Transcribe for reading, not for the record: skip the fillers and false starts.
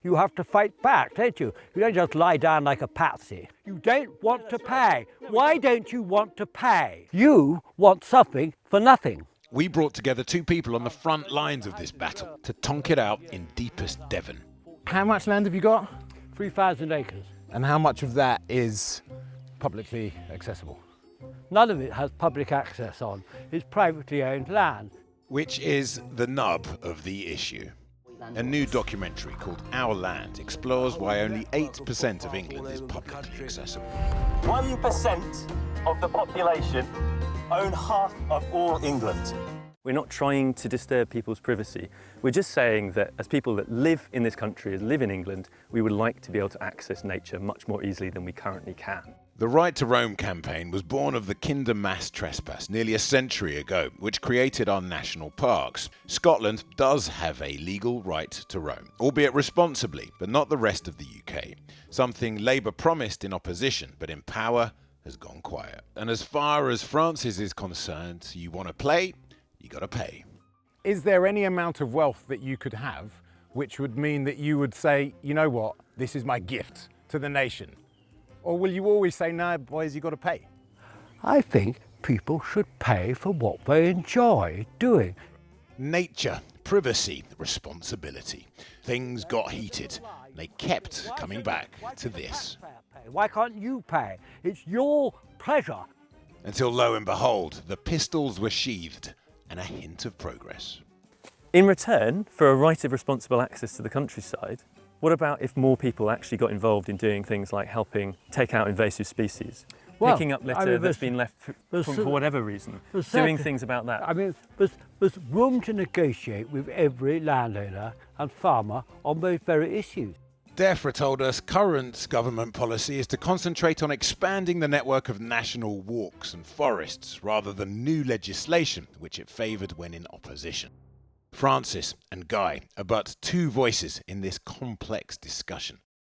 You have to fight back, don't you? You don't just lie down like a patsy. You don't want to pay. Why don't you want to pay? You want something for nothing. We brought together two people on the front lines of this battle to tonk it out in deepest Devon. How much land have you got? 3,000 acres. And how much of that is publicly accessible? None of it has public access on. It's privately owned land. Which is the nub of the issue. A new documentary called Our Land explores why only 8% of England is publicly accessible. 1% of the population own half of all England. We're not trying to disturb people's privacy. We're just saying that as people that live in this country, live in England, we would like to be able to access nature much more easily than we currently can. The Right to Roam campaign was born of the Kinder Mass trespass nearly a century ago, which created our national parks. Scotland does have a legal right to roam, albeit responsibly, but not the rest of the UK. Something Labour promised in opposition, but in power has gone quiet. And as far as Francis is concerned, you want to play, you got to pay. Is there any amount of wealth that you could have which would mean that you would say, you know what, this is my gift to the nation? Or will you always say, no, boys, you got to pay? I think people should pay for what they enjoy doing. Nature, privacy, responsibility. Things got heated. They kept coming back to this. Why can't you pay? It's your pleasure. Until lo and behold, the pistols were sheathed and a hint of progress. In return for a right of responsible access to the countryside, what about if more people actually got involved in doing things like helping take out invasive species, picking up litter that's been left for whatever reason, doing things about that? I mean, there's room to negotiate with every landowner and farmer on those very issues. DEFRA told us current government policy is to concentrate on expanding the network of national walks and forests rather than new legislation, which it favoured when in opposition. Francis and Guy are but two voices in this complex discussion.